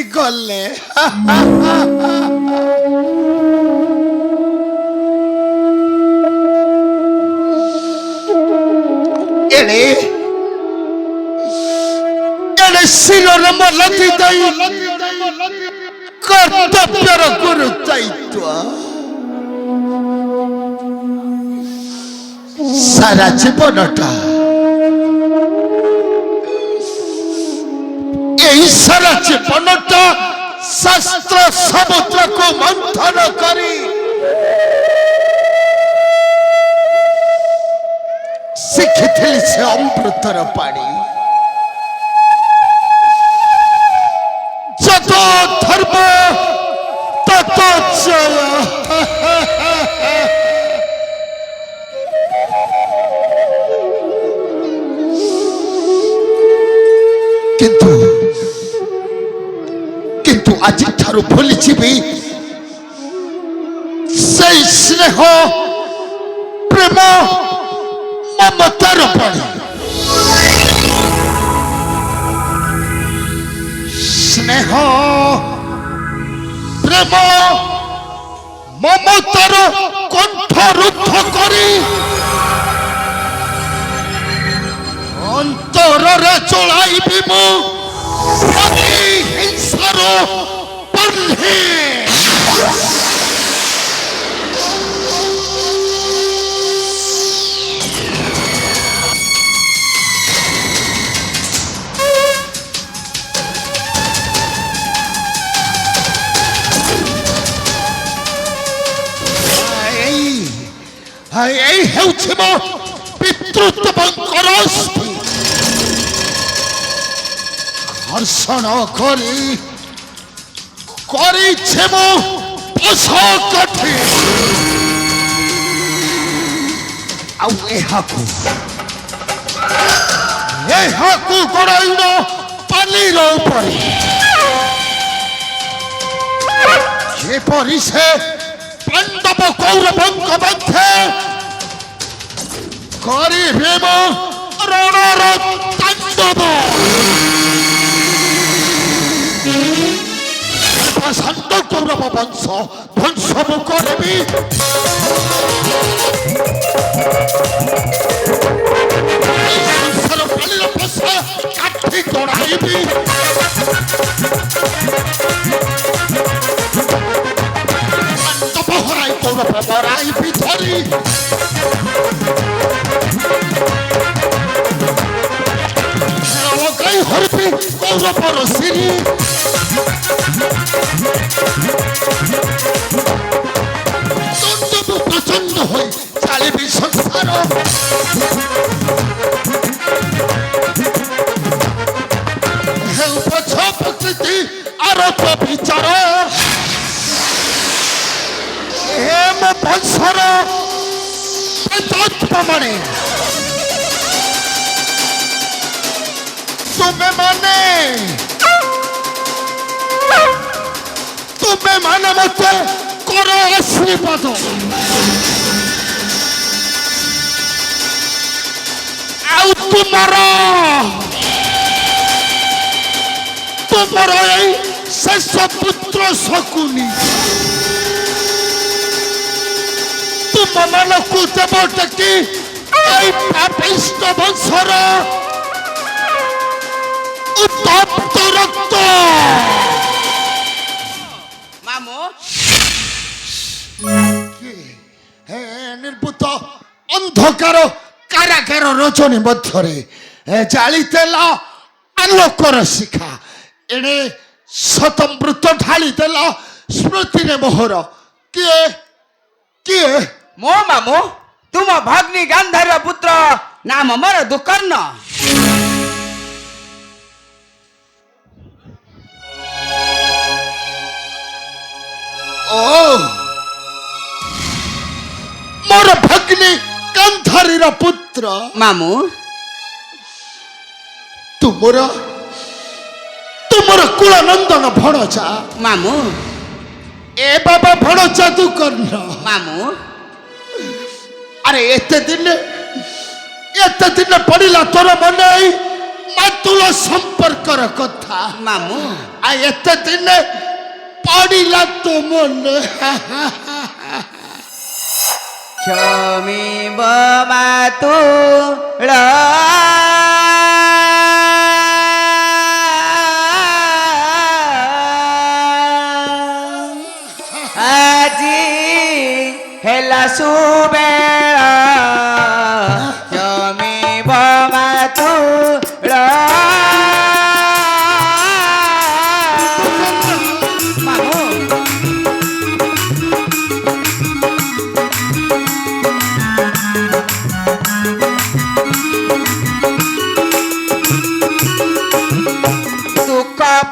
ଗଲେ ଏଣେ ଏଣେ ଶିରରେ ମଲତି ଦେଇ କର୍ତ୍ତବ୍ୟର ଗୁରୁ ଦାୟିତ୍ୱ ସାରା ଜୀବନଟା এই সারা জীবনটা শাস্ত্র সমুদ্রକୁ মন্থন କରି ଶିଖିଥିଲି ସେ ଅମୃତର ପାଣି ଯତ ଧର୍ମ ତତ ଜୟ କିନ୍ତୁ আজি ঠাରୁ ভুলি ଯିବି সেই স্নেহ প্রেম মমতার পানি স্নেহ প্রেম মমতার কণ্ঠ রুদ্ধ করে অন্তরে চলাইবি মু হিংসার বন্ধে এই ହେଉଛି ମୋ ପିତୃତ୍ୱଙ୍କର ଅସ୍ଥି ঘর্ষণ କରି କରିছে ମୋ ପୋଷକଠି ଆଉ ଏହାକୁ ଗଡ଼ାଇନ ପାଲିର ଉପରେ ଯେପରି ସେ ପାଣ୍ଡବ କୌରବଙ୍କ ମଧ୍ୟରେ କରିବେ ମୋ ରଣର ତାଣ୍ଡବ শান্ত কৌরব বংশ ধ্বংস মু করবি সংসার পালির পশা কাঠি গড়াইবি হরাই কৌরব মরাইবি ধরি লগাই হরবি কৌরবর সিরি প্রচন্ড হয়ে চালিবি সংসার পছ প্রকৃতি আরোপ বিচার হে মো বংশর মানে তুমি মানে মতে কর আশীর্বাদ ଆଉ ତୁମର ଏଇ ଶେଷ ପୁତ୍ର ଶକୁନି ତୁମମାନଙ୍କୁ ଦେବ ଟେକି ଏଇ ପାପିଷ୍ଟ ବଂଶର ଉତ୍ତପ୍ତ ରକ୍ତ নির্বুত অন্ধকার কারাগার রজনী মধ্যে জালিদেলা আলোকর শিখা এনে শতমৃত ঢালিদেলা স্মৃতিরে মোহর কিଏ কিଏ ମୋ ମାମୁଁ ତୁମ ଭଗ୍ନୀ ଗାନ୍ଧାର ପୁତ୍ର ନାମ ମୋର ଦୁକର୍ଣ୍ଣ ଓ ମୋର ଭଗ୍ନୀ ଗାନ୍ଧାରୀର ପୁତ୍ର ମାମୁଁ ତୁମର କୁଳନନ୍ଦନ ଭଣଜା ମାମୁଁ ଏ ବାବା ଭଣଜା ଦୁକର୍ଣ୍ଣ ମାମୁଁ আরে এতে দিনে পড়িলা তোর মনে মাতুল সম্পর্কর কথা মামুঁ ଏତେ ଦିନେ ପଡ଼ିଲା ତୋ ମନେ କ୍ଷମିବ ମାତୁଳ ଆଜି ହେଲା ସୁବେଳ କ୍ଷମିବ ମାତୁଳ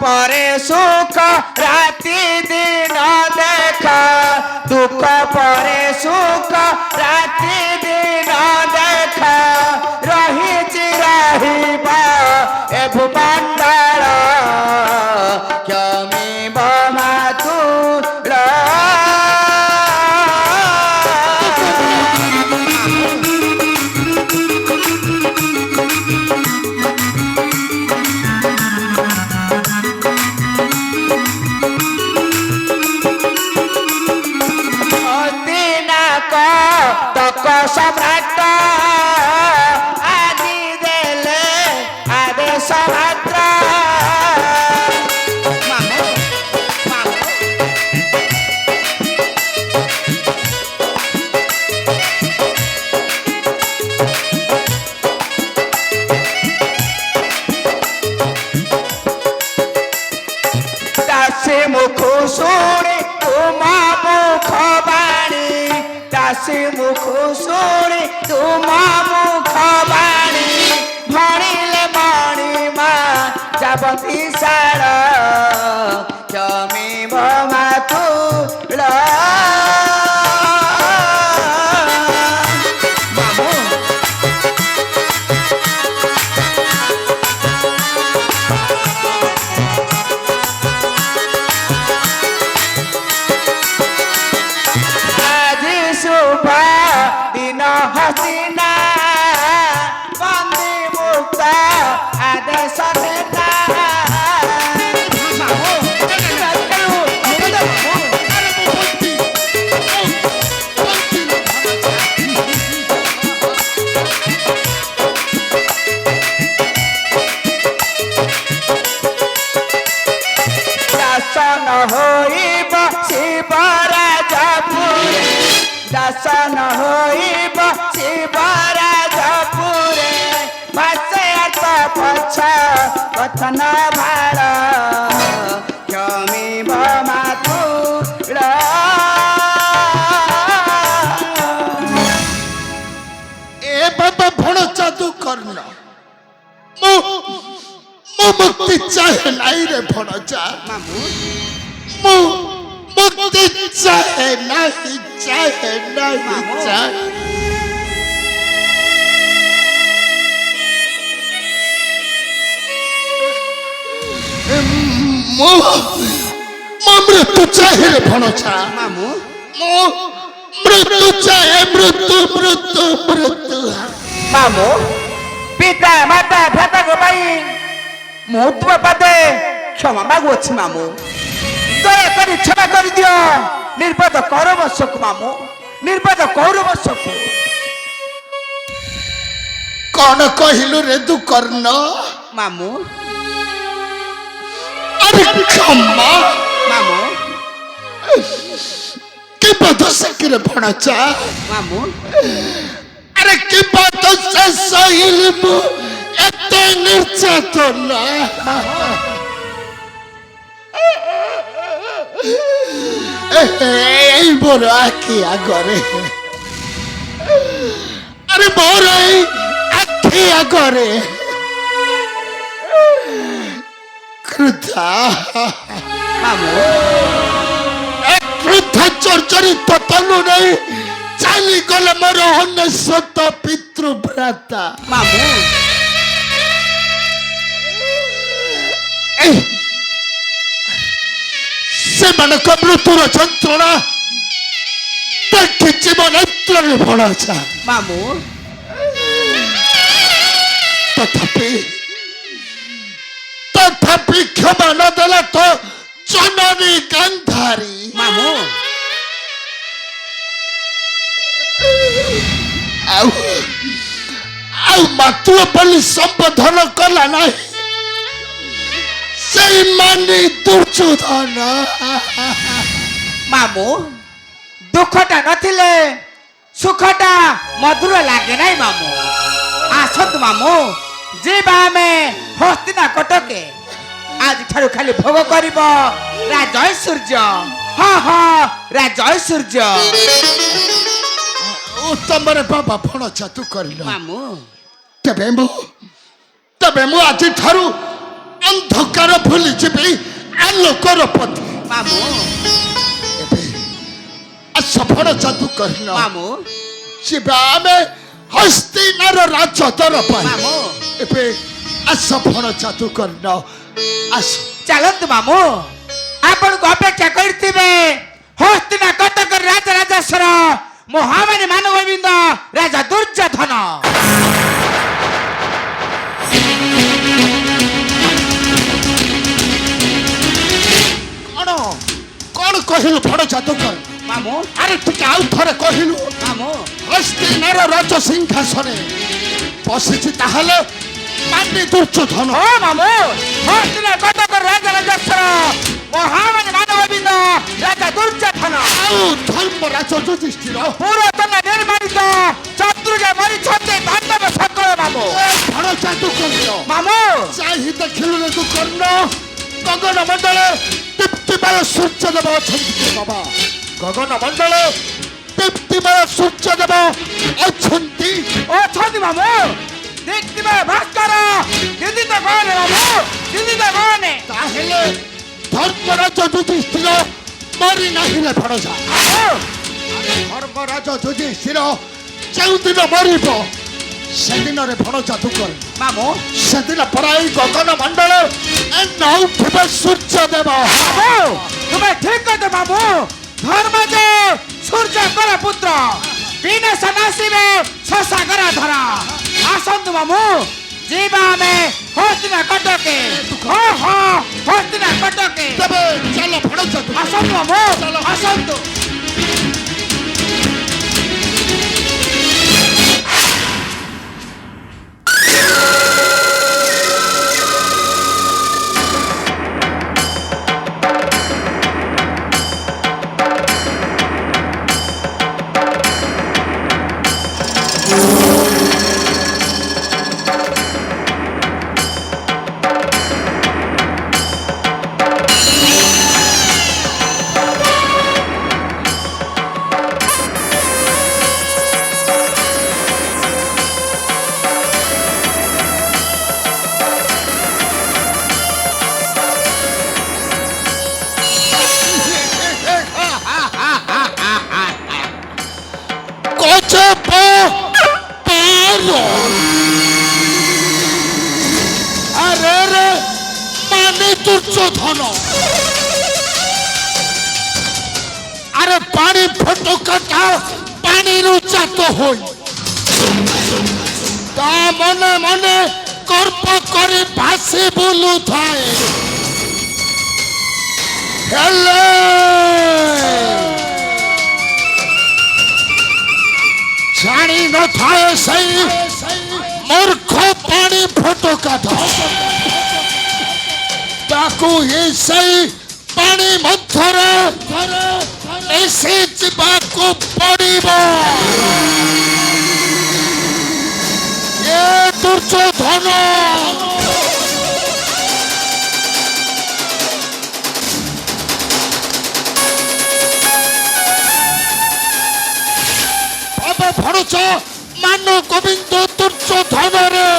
পরে সুখ রাতি দিন দেখা দুঃখ পরে সুখ রাতি দিন দেখা রহিছি রহিবা এ ভূমণ্ডଳ କ୍ଷମିବ ମାତୁଳ ତକ ସମ୍ରାଟ ଆଜି ଦେଲେ ଆଦେଶ ମାତ୍ର ଦାସୀ ମୁଖ ଶୁଣି ତୁମ ମୁଖ ବାଣୀ ଦାସୀ ମୁଖ ଶୁଣି ତୁମ ମୁଖ ବାଣୀ ଭଣିଲେ ମଣିମା ଯାବତୀ ସାର କ୍ଷମିବ ମାତୁଳ हसीना बंदी मुक्त आदेश देता दासन होइब शिवराजपुरे दासन होइब शिवराजपुरे भाषे पछ कथन भाळ କ୍ଷମିବ ମାତୁଳ ଏ ବାବା ଭଣ ଯାଦୁ କର୍ଣ୍ଣ ମୁଁ ମୁକ୍ତି ଚାହେ ନାଇଁ ରେ ଭଣଜା ମୁଁ ମୁକ୍ତି ଚାହେ ନାହିଁ ମୁଁ ମୃତ୍ୟୁ ଚାହେ ରେ ଭଣଜା ମୁଁ ମୃତ୍ୟୁ ଚାହେ ମୃତ୍ୟୁ ମାମୁ ପିତା ମାତା ଭ୍ରାତାଙ୍କ ପାଇଁ ମୁଁ ତୁମ ପାଦେ କ୍ଷମା ମାଗୁଅଛି ମାମୁ ଦୟାକରି କ୍ଷମା କରିଦିଅ ନିର୍ବାଦ କୌରବଶକୁ ମାମୁ ନିର୍ବାଦ କୌରବଶକୁ କଣ କହିଲୁ ରେ ତୁ କର୍ଣ୍ଣ ମାମୁ ଆରେ କ୍ଷମା ମାମୁ କି ପଦ ସେକିରେ ଭଣଜା ମାମୁ আরে কি বাত সহিল মু এতে নির্যাতনা এই বড় আখি আগরে আরে বড় এই আখি আগরে ক্রুদ্ধা মামু ক্রুদ্ধা চর্চরিত তনু নেই চালি গলে মোর অনেশত পিতৃভ্রাতা মামু ସେମାନଙ୍କ ମୃତ୍ୟୁର ଯନ୍ତ୍ରଣା ଦେଖିଛି ମୋ ନେତ୍ରରେ ଭଣାଛା ମାମୁ ତଥାପି କ୍ଷମା ନ ଦେଲା ତ ଜନନୀ ଗାନ୍ଧାରୀ ମାମୁଁ ଆଉ ଆଉ ମାତୃ ବୋଲି ସମ୍ବୋଧନ କଲା ନାହିଁ ସେଇମାନେ ଦୁର୍ଯ୍ୟୋଧନ ମାମୁଁ ଦୁଃଖଟା ନଥିଲେ ସୁଖଟା ମଧୁର ଲାଗେ ନାହିଁ ମାମୁଁ ଆସନ୍ତୁ ମାମୁଁ ଯିବା ଆମେ ହସ୍ତିନା କଟକେ ଆଜିଠାରୁ ଖାଲି ଭୋଗ କରିବ ରାଜୟ ସୂର୍ଯ୍ୟ ହଁ ହଁ ରାଜୟ ସୂର୍ଯ୍ୟ ଉତ୍ତମରେ ବାବା ଫଣ ଚାତୁ କରିଲ ମାମୁଁ ତେବେ ମୁଁ ଆଜିଠାରୁ ଅନ୍ଧକାର ଭୁଲି ଯିବି ଆଲୋକର ପଥେ ମାମୁଁ ଏବେ ସଫଳ ଚାତୁ କରିଲ ମାମୁଁ ଯିବା ଆମେ ହସ୍ତିନାର ରାଜଦର ପାଇଁ ମାମୁଁ ଏବେ ସଫଳ ଚାତୁ କରିଲ ଆସ ଚାଲନ୍ତୁ ମାମୁଁ ଆପଣଙ୍କୁ ଅପେକ୍ଷା କରିଥିବେ ହସ୍ତିନା କଟକ ରାଜରାଜେଶ୍ୱର ମହାମାରୀ ମାନବବିନ୍ଦ ରାଜା ଦୁର୍ଯ୍ୟୋଧନ କଣ କଣ କହିଲୁ ବଡ ଯାଦୁକର ମାମୁଁ ଆରେ ଟିକେ ଆଉ ଥରେ କହିଲୁ ମାମୁଁ ହସ୍ତିନାର ରାଜ ସିଂହାସନେ ବସିଛି ତାହେଲେ ପାଣ୍ଡି ଦୁର୍ଯ୍ୟୋଧନ ହଁ ମାମୁଁ ହସ୍ତିନା କଟକ ରାଜରାଜେଶ୍ୱର ମହାମାରୀ ମାନବବିନ୍ଦ ରାଜା ଦୁର୍ଯ୍ୟୋଧନ ଆଉ ଧର୍ମରାଜ ଯୁଧିଷ୍ଠିର ପୁରାତନ ନିର୍ମାଣିତ ଶତ୍ରୁଜା ମରିଛନ୍ତି ତାଣ୍ଡବ ସକଳ ମାମୁଁ ବଡ ଯାଦୁକର ମାମୁଁ ଚାହିଁ ଦେଖିଲୁ ରେ ତୁ କର୍ଣ୍ଣ ଗଗନ ମଣ୍ଡଳେ ଦୀପ୍ତିମୟ ସୂର୍ଯ୍ୟଦେବ ଅଛନ୍ତି ବାବା ଗଗନ ମଣ୍ଡଳେ ଦୀପ୍ତିମୟ ସୂର୍ଯ୍ୟଦେବ ଅଛନ୍ତି ଅଛନ୍ତି ମାମୁଁ ଦେଖିବା ଭାସ୍କର ଦିଦି ତ କହନେ ମାମୁଁ ଦିଦି ତ କହନେ ତାହେଲେ ଧର୍ମରାଜ ଯୁଧିଷ୍ଠିର ମରି ନାହିଁରେ ଭରସା ଧର୍ମରାଜ ଯୁଧିଷ୍ଠିର ଯେଉଁଦିନ ମରିବ ସେଦିନରେ ଭଣ ଯାଦୁକର ମାମୁଁ ସେଦିନ ପରାଇ ଗଗନ ମଣ୍ଡଳ ନଉଥିବେ ସୂର୍ଯ୍ୟଦେବ ମାମୁଁ ତୁମେ ଠିକ କହୁଛ ମାମୁଁ ଧର୍ମଜେ ସୂର୍ଯ୍ୟଙ୍କର ପୁତ୍ର ବିନାଶ ନାସିବେ ଶଶାଙ୍କର ଧର ଆସନ୍ତୁ ମାମୁଁ ଯିବା ଆମେ ହସ୍ତିନା କଟକେ ହଁ ହଁ ହସ୍ତିନା କଟକେ ତେବେ ଚାଲ ଭଣ ଯାଦୁକର ଆସନ୍ତୁ ମାମୁଁ ଆସନ୍ତୁ আরে রে মানে দুর্যোধন আরে পানি ফটকাটা পানির উচ্চাত হই তা মনে মনে কর্প করে ভাসে বলু থায় হেলে জানি নথায় সেই মূর্খ পানি ফটকাটা তাকু সেই পানি মধ্যরে মিশি ଯିବାକୁ ପଡ଼ିବ ଏ ଦୁର୍ଯ୍ୟୋଧନ ଏବେ ଭଣୁଛ ମାନ ଗୋବିନ୍ଦ ଦୁର୍ଯ୍ୟୋଧନରେ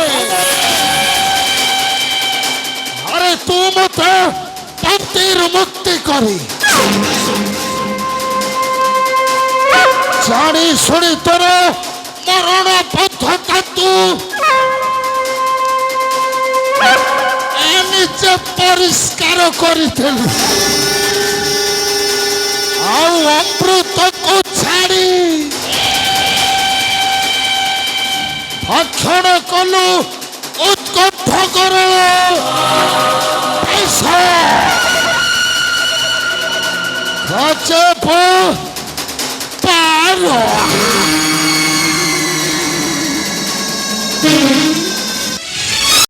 আরে তু মতে পন্থীর মুক্তি করি জানি শুনি তোর মরণ পথটা তু নিজে পরিষ্কার করিথিলু ଆଉ ଅମୃତକୁ ଛାଡ଼ି ଭକ୍ଷଣ କଲୁ ଉତ୍କଣ୍ଠା করো এসো কাছে পারো